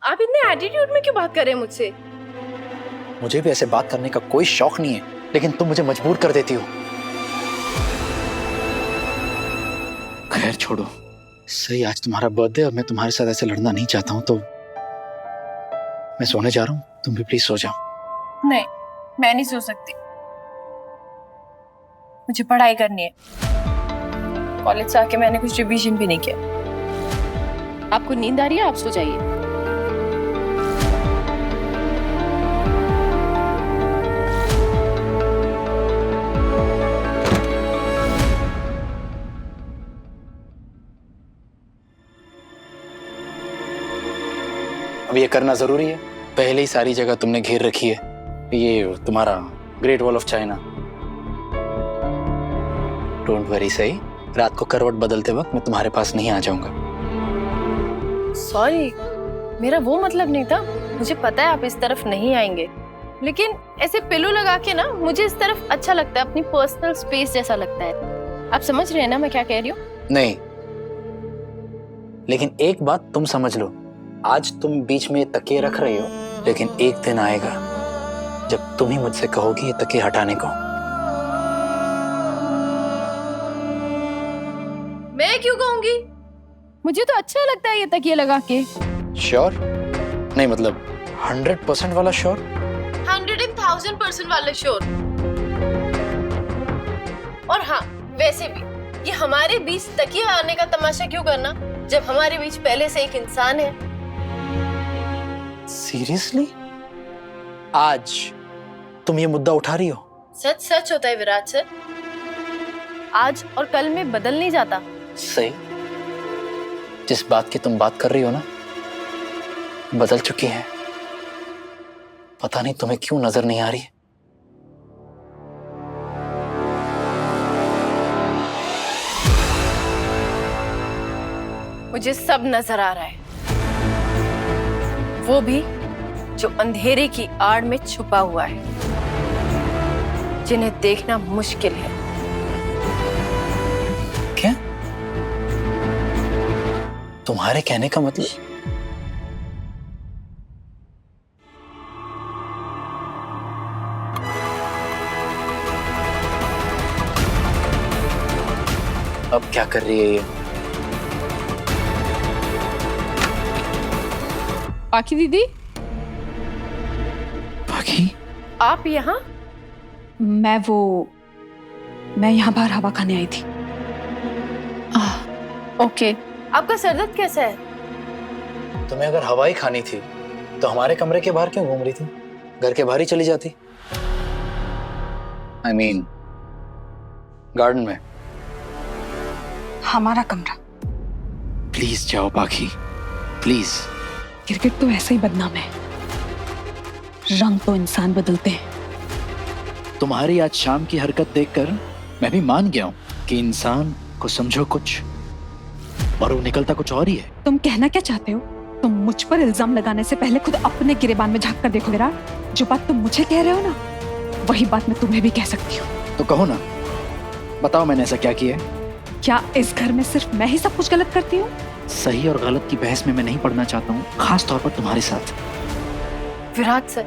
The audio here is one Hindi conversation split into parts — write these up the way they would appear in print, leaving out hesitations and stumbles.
आप इतने एटीट्यूड में क्यों बात कर रहे हैं मुझसे? मुझे भी ऐसे बात करने का कोई शौक नहीं है, लेकिन तुम मुझे मजबूर कर देती हो। खैर छोड़ो, सही आज तुम्हारा बर्थडे और मैं तुम्हारे साथ ऐसे लड़ना नहीं चाहता हूँ, तो मैं सोने जा रहा हूँ, तुम भी प्लीज सो जाओ। नहीं, मैं नहीं सो सकती, मुझे पढ़ाई करनी है। कॉलेज से आके मैंने कुछ रिवीजन भी नहीं किया। आपको नींद आ रही है, आप सो जाइए। अब ये करना जरूरी है? पहले ही सारी जगह तुमने घेर रखी है, ये तुम्हारा great wall of China. Don't worry, सही रात को करवट बदलते वक्त मैं तुम्हारे पास नहीं आ जाऊंगा। सॉरी, मेरा वो मतलब नहीं था। मुझे पता है आप इस तरफ नहीं आएंगे, लेकिन ऐसे पिलो लगा के ना मुझे इस तरफ अच्छा लगता है, अपनी पर्सनल स्पेस जैसा लगता है। आप समझ रहे हैं ना मैं क्या कह रही हूँ? नहीं, लेकिन एक बात तुम समझ लो, आज तुम बीच में ये तकिए रख रही हो, लेकिन एक दिन आएगा जब तुम ही मुझसे कहोगी ये तकिए हटाने को। मैं क्यों कहूंगी? मुझे तो अच्छा लगता है ये तकिए लगा के। श्योर? नहीं मतलब 100% वाला श्योर? 100,000% वाला श्योर। और हाँ, वैसे भी ये हमारे बीच तकिया आने का तमाशा क्यों करना, जब हमारे बीच पहले से एक इंसान है। सीरियसली? आज तुम ये मुद्दा उठा रही हो? सच सच होता है विराट सर, आज और कल में बदल नहीं जाता। सही, जिस बात की तुम बात कर रही हो ना, बदल चुकी है। पता नहीं तुम्हें क्यों नजर नहीं आ रही। मुझे सब नजर आ रहा है, वो भी जो अंधेरे की आड़ में छुपा हुआ है, जिन्हें देखना मुश्किल है। क्या? तुम्हारे कहने का मतलब? अब क्या कर रही है ये? पाखी दीदी, पाखी? आप यहाँ? मैं यहाँ बाहर हवा खाने आई थी। ओके, आपका सर दर्द कैसा है? तुम्हें अगर हवा ही खानी थी तो हमारे कमरे के बाहर क्यों घूम रही थी? घर के बाहर ही चली जाती। I mean, गार्डन में। हमारा कमरा। प्लीज जाओ पाखी, प्लीज। क्रिकेट तो ऐसा ही बदनाम है, रंग तो इंसान बदलते हैं। तुम्हारी आज शाम की हरकत देखकर मैं भी मान गया हूँ कि इंसान को समझो कुछ और वो निकलता कुछ और ही है। तुम कहना क्या चाहते हो? तुम मुझ पर इल्जाम लगाने से पहले खुद अपने गिरेबान में झांक कर देखो विराट। जो बात तुम मुझे कह रहे हो ना, वही बात मैं तुम्हें भी कह सकती हूँ। तो कहो ना, बताओ मैंने ऐसा क्या किया है? क्या इस घर में सिर्फ मैं ही सब कुछ गलत करती हूँ? सही और गलत की बहस में मैं नहीं पढ़ना चाहता हूँ, खास तौर पर तुम्हारे साथ। विराट सर,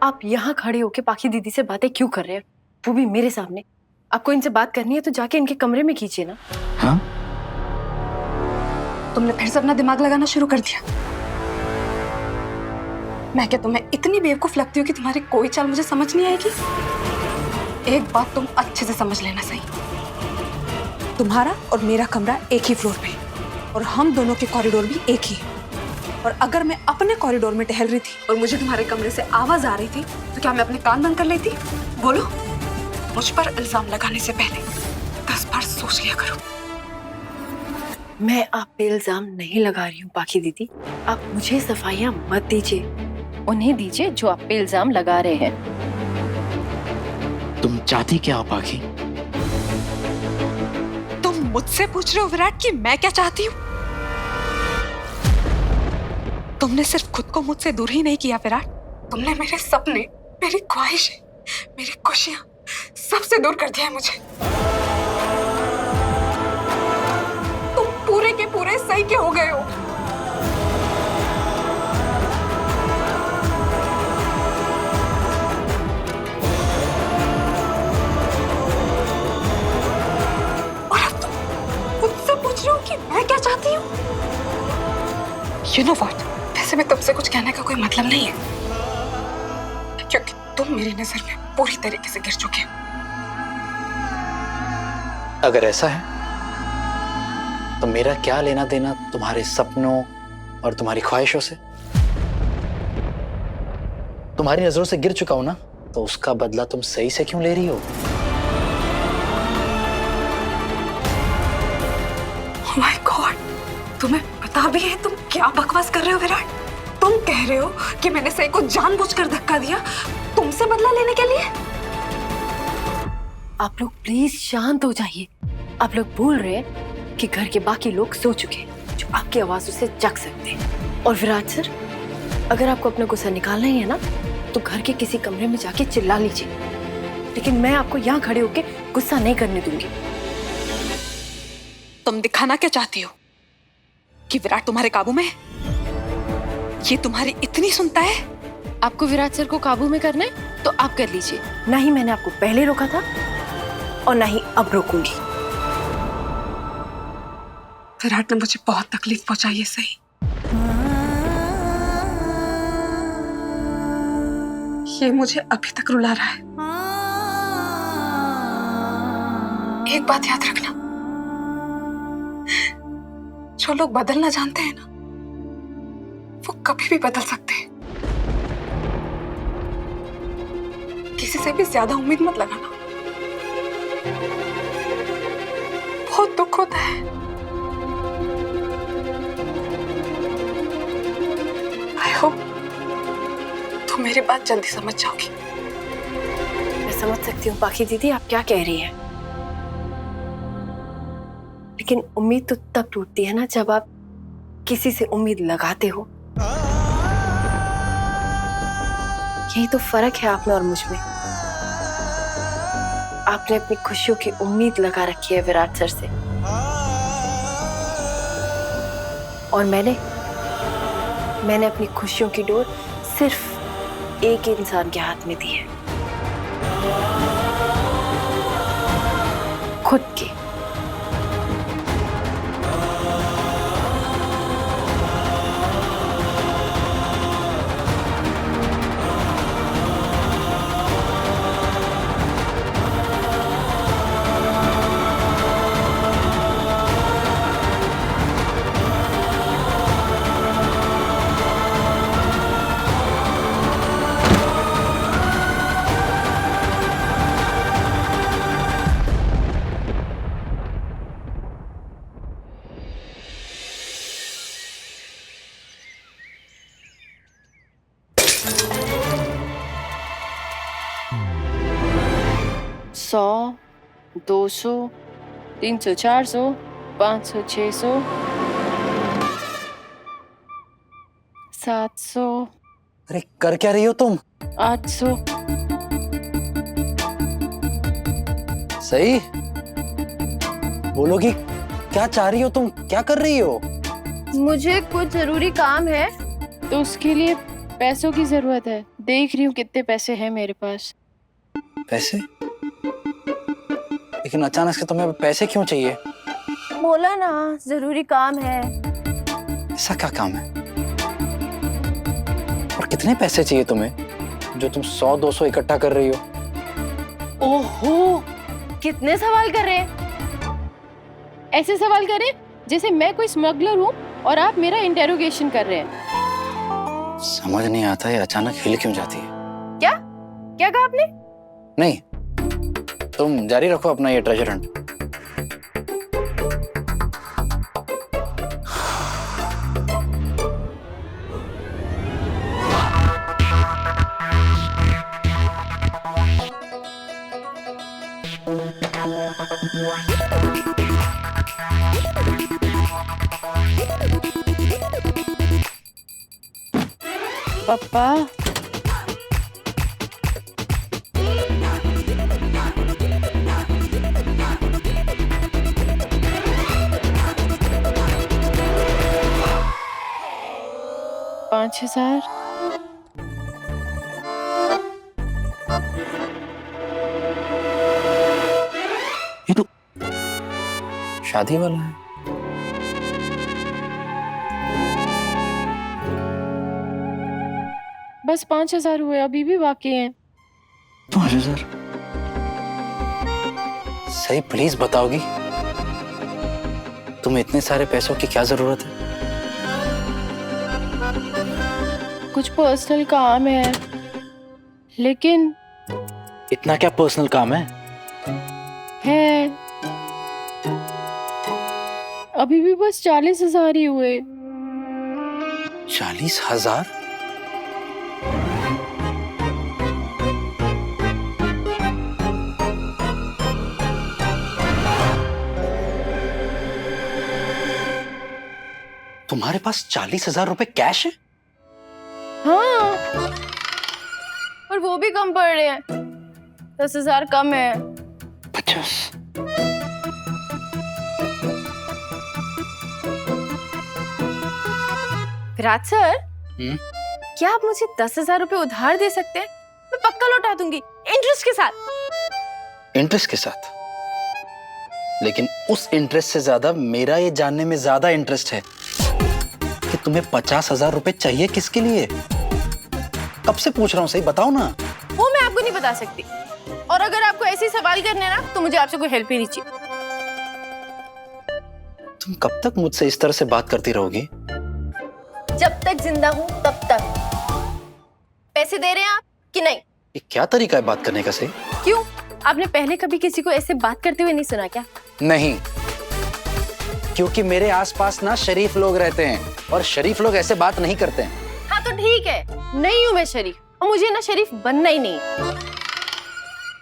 आप यहाँ खड़े होके पाखी दीदी से बातें क्यों कर रहे हैं, वो भी मेरे सामने? आपको इनसे बात करनी है तो जाके इनके कमरे में कीजिए ना। हाँ? तुमने फिर से अपना दिमाग लगाना शुरू कर दिया। मैं क्या तुम्हें इतनी बेवकूफ लगती हूँ कि तुम्हारी कोई चाल मुझे समझ नहीं आएगी? एक बात तुम अच्छे से समझ लेना सही, तुम्हारा और मेरा कमरा एक ही फ्लोर पे और हम दोनों के कॉरिडोर भी एक ही है। और अगर मैं अपने कॉरिडोर में टहल रही थी और मुझे तुम्हारे कमरे से आवाज आ रही थी तो क्या मैं अपने कान बंद कर लेती? बोलो, मुझ पर इल्जाम लगाने से पहले 10 बार सोच लिया करो। मैं आप पे इल्जाम नहीं लगा रही हूँ पाखी दीदी, आप मुझे सफाइयाँ मत दीजिए, उन्हें दीजिए जो आप पे इल्जाम लगा रहे हैं। तुम चाहती क्या हो पाखी? तुम मुझसे पूछ रहे हो विराट कि मैं क्या चाहती हूँ? तुमने सिर्फ खुद को मुझसे दूर ही नहीं किया विराट, तुमने मेरे सपने, मेरी ख्वाहिशें, मेरी खुशियां सबसे दूर कर दिया है मुझे। तुम पूरे के पूरे सही के हो गए हो। You know what? वैसे भी तुमसे कुछ कहने का कोई मतलब नहीं है, क्योंकि तुम मेरी नजर में पूरी तरीके से गिर चुके हो। अगर ऐसा है तो मेरा क्या लेना देना तुम्हारे सपनों और तुम्हारी ख्वाहिशों से? तुम्हारी नजरों से गिर चुका हूं ना, तो उसका बदला तुम सही से क्यों ले रही हो? Oh my God, तुम्हें पता भी है तुम क्या बकवास कर रहे हो विराट? तुम कह रहे हो कि मैंने सही को जानबूझकर धक्का दिया तुमसे बदला लेने के लिए? आप लोग प्लीज शांत हो जाइए। आप लोग भूल रहे हैं कि घर के बाकी लोग सो चुके हैं जो आपकी आवाजों से जग सकते हैं। और विराट सर, अगर आपको अपना गुस्सा निकालना ही है ना, तो घर के किसी कमरे में जाके चिल्ला लीजिए, लेकिन मैं आपको यहाँ खड़े होके गुस्सा नहीं करने दूंगी। तुम दिखाना क्या चाहती हो कि विराट तुम्हारे काबू में है? ये तुम्हारी इतनी सुनता है? आपको विराट सर को काबू में करना है तो आप कर लीजिए। ना ही मैंने आपको पहले रोका था और ना ही अब रोकूंगी। विराट ने मुझे बहुत तकलीफ पहुंचाई है सही। ये मुझे अभी तक रुला रहा है। एक बात याद रखना, जो लोग बदलना जानते हैं ना, वो कभी भी बदल सकते हैं। किसी से भी ज्यादा उम्मीद मत लगाना, बहुत दुख होता है। आई होप तुम मेरी बात जल्दी समझ जाओगी। मैं समझ सकती हूँ पाखी दीदी आप क्या कह रही हैं, लेकिन उम्मीद तो तब टूटती है ना जब आप किसी से उम्मीद लगाते हो। यही तो फर्क है आप में और मुझ में। आपने अपनी खुशियों की उम्मीद लगा रखी है विराट सर से, और मैंने अपनी खुशियों की डोर सिर्फ एक इंसान के हाथ में दी है, खुद के। सौ, 200, 300, 400, 500, 600, 700, अरे कर क्या रही हो तुम? 800। सही बोलोगी, क्या चाह रही हो तुम? क्या कर रही हो? मुझे कुछ जरूरी काम है तो उसके लिए पैसों की जरूरत है। देख रही हूँ कितने पैसे हैं मेरे पास। पैसे? लेकिन अचानक से तुम्हें पैसे क्यों चाहिए? बोला ना जरूरी काम है। ऐसा क्या काम है? और कितने पैसे चाहिए तुम्हें जो तुम 100-200 इकट्ठा कर रही हो? ओहो, कितने सवाल कर रहे हैं? ऐसे सवाल करें जैसे मैं कोई स्मगलर हूँ और आप मेरा इंटेरोगेशन कर रहे हैं। समझ नहीं आता है अचानक हिल क्यों जाती है। क्या क्या कहा आपने? नहीं, तुम जारी रखो अपना ये ट्रेजर हंट। पापा, $5,000। ये तो शादी वाला है। बस 5,000 हुए, अभी भी बाकी हैं। 5,000? सही प्लीज बताओगी तुम्हें इतने सारे पैसों की क्या जरूरत है? कुछ पर्सनल काम है, लेकिन इतना क्या पर्सनल काम है? अभी भी बस 40,000 ही हुए। 40,000? तुम्हारे पास 40,000 रुपए कैश है? हाँ, और वो भी कम पड़ रहे हैं। 10,000 कम है। 50? विराट सर, क्या आप मुझे 10,000 रुपए उधार दे सकते हैं? मैं पक्का लौटा दूंगी, इंटरेस्ट के साथ। इंटरेस्ट के साथ? लेकिन उस इंटरेस्ट से ज्यादा मेरा ये जानने में ज्यादा इंटरेस्ट है कि तुम्हें 50,000 रुपए चाहिए किसके लिए? कब से पूछ रहा हूँ, सही बताओ ना। वो मैं आपको नहीं बता सकती, और अगर आपको ऐसे सवाल करने ना तो मुझे आपसे कोई हेल्प ही नहीं चाहिए। तुम कब तक मुझसे इस तरह से बात करती रहोगी? जब तक जिंदा हूँ तब तक। पैसे दे रहे हैं आप कि नहीं? ये क्या तरीका है बात करने का? सही क्यों, आपने पहले कभी किसी को ऐसे बात करते हुए नहीं सुना क्या? नहीं, क्योंकि मेरे आसपास ना शरीफ लोग रहते हैं और शरीफ लोग ऐसे बात नहीं करते हैं। हाँ तो ठीक है, नहीं हूँ मैं शरीफ, और मुझे ना शरीफ बनना ही नहीं।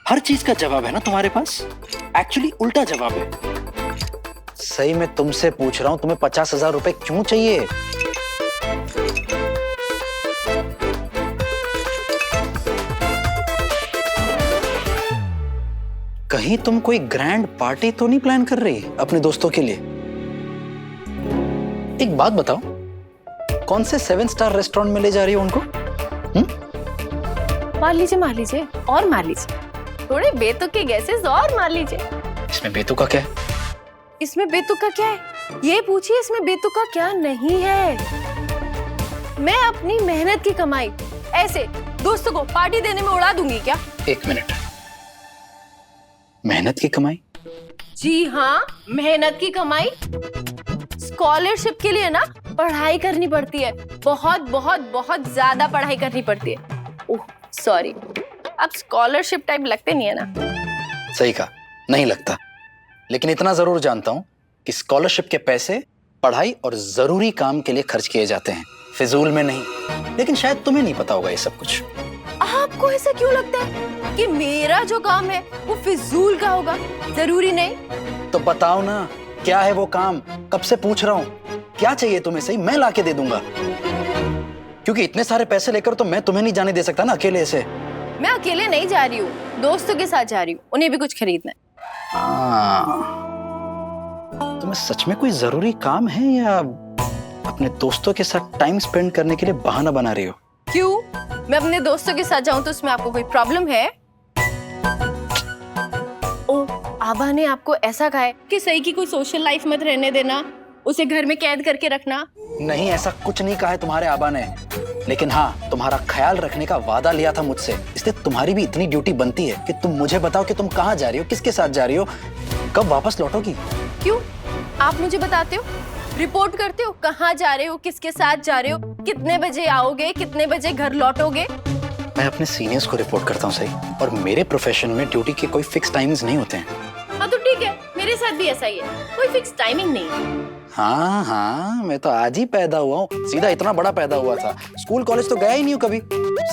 हर चीज का जवाब है ना तुम्हारे पास? एक्चुअली उल्टा जवाब है। सही में तुमसे पूछ रहा हूँ, तुम्हें 50,000 रुपए क्यों चाहिए? कहीं तुम कोई ग्रैंड पार्टी तो नहीं प्लान कर रही अपने दोस्तों के लिए? एक बात बताओ, कौन से 7 स्टार रेस्टोरेंट में ले जा रही हो उनको? मार लीजिए और मार लीजिए, थोड़े बेतुके गैसेस और मार लीजिए। इसमें बेतुका क्या है? इसमें बेतुका क्या है ये पूछिए, इसमें बेतुका क्या नहीं है। मैं अपनी मेहनत की कमाई ऐसे दोस्तों को पार्टी देने में उड़ा दूंगी क्या? एक मिनट, मेहनत की कमाई? जी हाँ, मेहनत की कमाई। स्कॉलरशिप के लिए ना पढ़ाई करनी पड़ती है, बहुत बहुत बहुत ज्यादा पढ़ाई करनी पड़ती है। ओह सॉरी, आप स्कॉलरशिप टाइप लगते नहीं है ना। सही कहा, नहीं लगता, लेकिन इतना जरूर जानता हूं कि स्कॉलरशिप के पैसे पढ़ाई और जरूरी काम के लिए खर्च किए जाते हैं, फिजूल में नहीं। लेकिन शायद तुम्हें नहीं पता होगा ये सब कुछ। आपको ऐसा क्यों लगता है कि मेरा जो काम है वो फिजूल का होगा? जरूरी नहीं। तो बताओ ना, क्या है वो काम? कब से पूछ रहा हूँ, क्या चाहिए तुम्हें? सही मैं लाके दे दूंगा, क्योंकि इतने सारे पैसे लेकर तो मैं तुम्हें नहीं जाने दे सकता ना अकेले से। मैं अकेले नहीं जा रही हूँ, दोस्तों के साथ जा रही हूँ, उन्हें भी कुछ खरीदना है। तुम्हें सच में कोई जरूरी काम है या अपने दोस्तों के साथ टाइम स्पेंड करने के लिए बहाना बना रही हो? क्यों, मैं अपने दोस्तों के साथ जाऊं तो उसमें आपको कोई प्रॉब्लम है? ओ, आबा ने आपको ऐसा कहा है कि सही की कोई सोशल लाइफ मत रहने देना, उसे घर में कैद करके रखना? नहीं, ऐसा कुछ नहीं कहा है तुम्हारे आबा ने, लेकिन हाँ, तुम्हारा ख्याल रखने का वादा लिया था मुझसे, इसलिए तुम्हारी भी इतनी ड्यूटी बनती है कि तुम मुझे बताओ कि तुम कहाँ जा रही हो, किसके साथ जा रही हो, कब वापस लौटोगी। क्यों, आप मुझे बताते हो, रिपोर्ट करते हो कहाँ जा रहे हो, किसके साथ जा रहे हो, कितने बजे आओगे, कितने बजे घर लौटोगे? मैं अपने सीनियर्स को रिपोर्ट करता हूँ सही, और मेरे प्रोफेशन में ड्यूटी के कोई फिक्स टाइमिंग्स नहीं होते हैं। हाँ तो ठीक है, मेरे साथ भी ऐसा ही है, कोई फिक्स टाइमिंग नहीं है। हाँ हाँ, मैं तो आज ही पैदा हुआ हूँ, सीधा इतना बड़ा पैदा हुआ था, स्कूल कॉलेज तो गया ही नहीं हूँ कभी।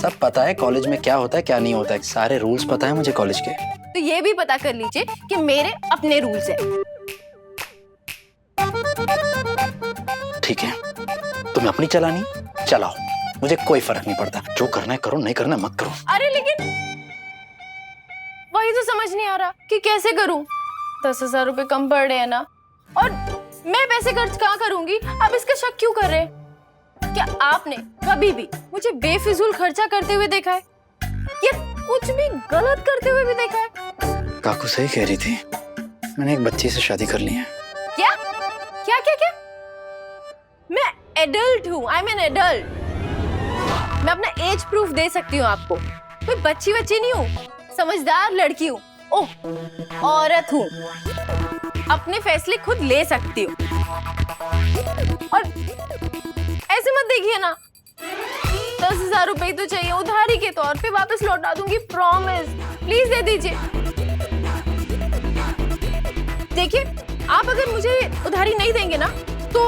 सब पता है कॉलेज में क्या होता है क्या नहीं होता है, सारे रूल्स पता है मुझे कॉलेज के। तो ये भी पता कर लीजिए कि मेरे अपने रूल्स हैं। ठीक है, तुम्हें अपनी चलानी चलाओ, मुझे कोई फर्क नहीं पड़ता, जो करना है करो, नहीं करना मत करो। अरे लेकिन वही तो समझ नहीं आ रहा कि कैसे करूं। 10,000 रुपए कम पड़ रहे हैं ना, और मैं पैसे खर्च कहाँ करूंगी? आप इसका शक क्यों कर रहे हैं? क्या आपने कभी भी मुझे बेफिजूल खर्चा करते हुए देखा है, या कुछ भी गलत करते हुए भी देखा है? काकू सही कह रही थी, मैंने एक बच्ची से शादी कर ली है। क्या क्या क्या क्या? मैं एडल्ट हूँ, आई एम एन एडल्ट। मैं अपना एज प्रूफ दे सकती हूँ आपको। कोई बच्ची नहीं हूँ, समझदार लड़की हूँ। ओह, औरत हूँ, अपने फैसले खुद ले सकती हूँ। और ऐसे मत देखिए ना, 10,000 रुपए तो चाहिए, उधारी के तौर पे वापस लौटा दूंगी, प्रॉमिस। प्लीज दे दीजिए। देखिए, आप अगर मुझे उधारी नहीं देंगे ना तो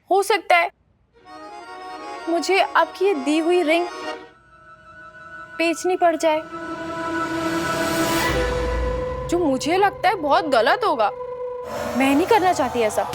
हो सकता है मुझे आपकी ये दी हुई रिंग बेचनी पड़ जाए, जो मुझे लगता है बहुत गलत होगा। मैं नहीं करना चाहती ऐसा।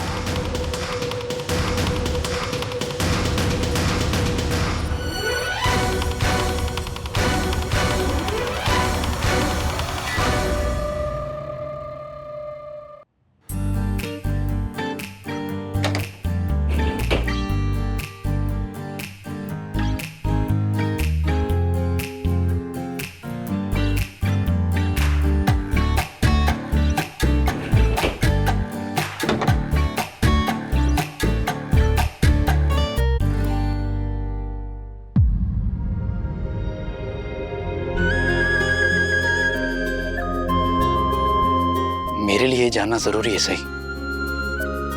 मेरे लिए ये जानना जरूरी है सही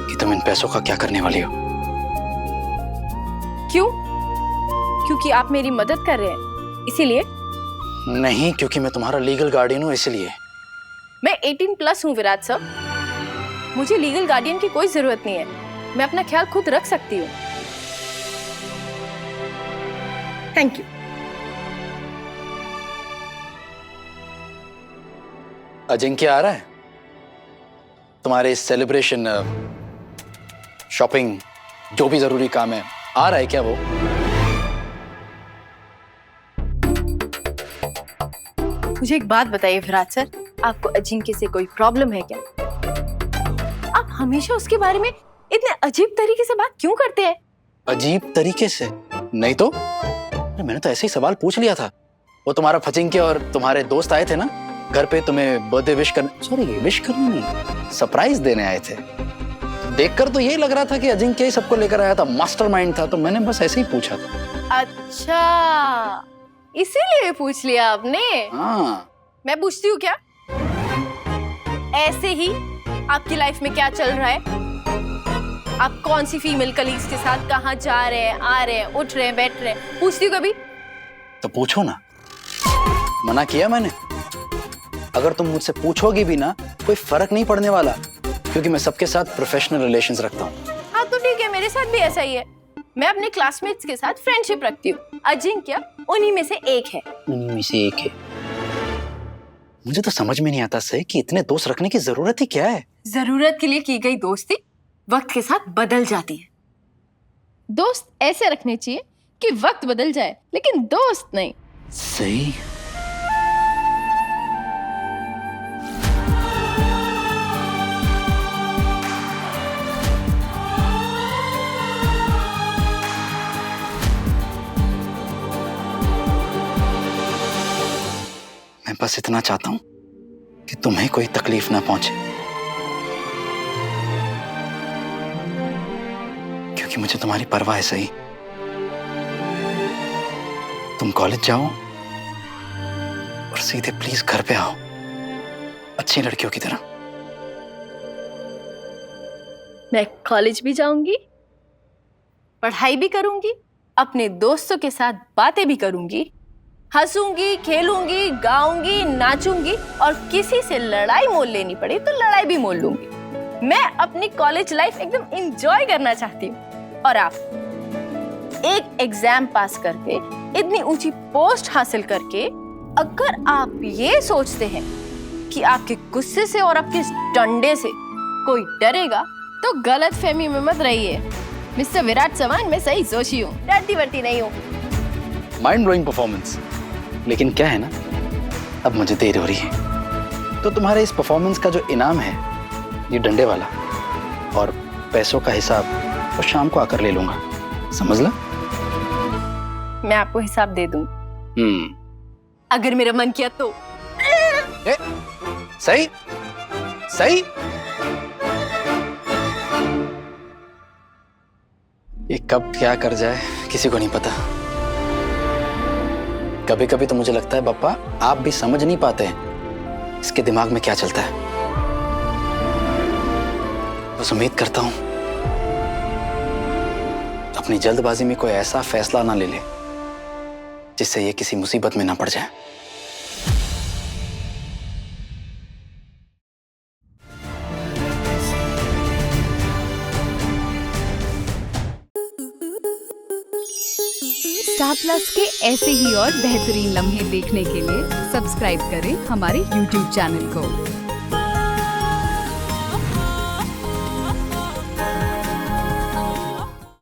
कि तुम इन पैसों का क्या करने वाली हो। क्यों? क्योंकि आप मेरी मदद कर रहे हैं इसीलिए? नहीं, क्योंकि मैं तुम्हारा लीगल गार्डियन हूं इसलिए। मैं 18+ हूँ विराट सर, मुझे लीगल गार्डियन की कोई जरूरत नहीं है। मैं अपना ख्याल खुद रख सकती हूँ। Thank you. अजिंक्य आ रहा है तुम्हारे सेलिब्रेशन, शॉपिंग, जो भी जरूरी काम है, आ रहा है क्या वो? मुझे एक बात बताइए विराट सर, आपको अजिंक्य से कोई प्रॉब्लम है क्या? आप हमेशा उसके बारे में इतने अजीब तरीके से बात क्यों करते हैं? अजीब तरीके से? नहीं तो मैंने तो ऐसे ही सवाल पूछ लिया था। वो तुम्हारा फजिंक्य और तुम्हारे दोस्त आए थे ना घर पे, तुम्हें बर्थडे विश करने नहीं, सरप्राइज देने आए थे। देखकर तो यही लग रहा था कि अजिंक्य ही सबको लेकर आया था, मास्टरमाइंड था, तो मैंने बस ऐसे ही पूछा था। अच्छा, इसीलिए पूछ लिया आपने? हाँ। मैं पूछती हूँ क्या? ऐसे ही आपकी लाइफ में क्या चल रहा है? आप कौन सी फीमेल कलीग्स के साथ कहाँ जा रहे हैं, आ रहे हैं, उठ रहे हैं, बैठ रहे हैं? पूछती हूँ कभी? तो पूछो ना, मना किया मैंने? अगर तुम मुझसे पूछोगी भी ना, कोई फर्क नहीं पड़ने वाला, क्योंकि मैं सबके साथ प्रोफेशनल रिलेशंस रखता हूँ। हाँ तो ठीक है, मेरे साथ भी ऐसा ही है। मैं अपने क्लासमेट्स के साथ फ्रेंडशिप रखती हूँ। अजिंक्य उन्हीं में से एक है। उन्हीं में से एक है? मुझे तो समझ में नहीं आता सही कि इतने दोस्त रखने की जरूरत ही क्या है। जरूरत के लिए की गई दोस्ती वक्त के साथ बदल जाती है। दोस्त ऐसे रखने चाहिए कि वक्त बदल जाए, लेकिन दोस्त नहीं। सही। मैं बस इतना चाहता हूं कि तुम्हें कोई तकलीफ ना पहुंचे, क्योंकि मुझे तुम्हारी परवाह है सही। तुम कॉलेज जाओ और सीधे प्लीज घर पे आओ, अच्छी लड़कियों की तरह। मैं कॉलेज भी जाऊंगी, पढ़ाई भी करूंगी, अपने दोस्तों के साथ बातें भी करूंगी, हंसूंगी, खेलूंगी, गाऊंगी, नाचूंगी, और किसी से लड़ाई मोल लेनी पड़े तो लड़ाई भी मोल लूंगी। मैं अपनी कॉलेज लाइफ एकदम एंजॉय करना चाहती हूँ। और आप एक एग्जाम पास करके, इतनी ऊंची पोस्ट हासिल करके, अगर आप ये सोचते हैं कि आपके गुस्से से और आपके डंडे से कोई डरेगा, तो गलत फहमी में मत रहिए। मिस्टर विराट समान मैं सही सोची हूँ, डरती वरती नहीं हूँ। Mind blowing performance. लेकिन क्या है ना, अब मुझे देर हो रही है, तो तुम्हारे इस परफॉर्मेंस का जो इनाम है, ये डंडे वाला, और पैसों का हिसाब तो शाम को आकर ले लूंगा, समझ ला? मैं आपको हिसाब दे दूं, अगर मेरा मन किया तो। सही सही। ये कब क्या कर जाए किसी को नहीं पता। कभी कभी तो मुझे लगता है पापा आप भी समझ नहीं पाते हैं इसके दिमाग में क्या चलता है। बस उम्मीद करता हूं अपनी जल्दबाजी में कोई ऐसा फैसला ना ले ले जिससे ये किसी मुसीबत में ना पड़ जाए। स्टार प्लस के ऐसे ही और बेहतरीन लम्हे देखने के लिए सब्सक्राइब करें हमारे YouTube चैनल को।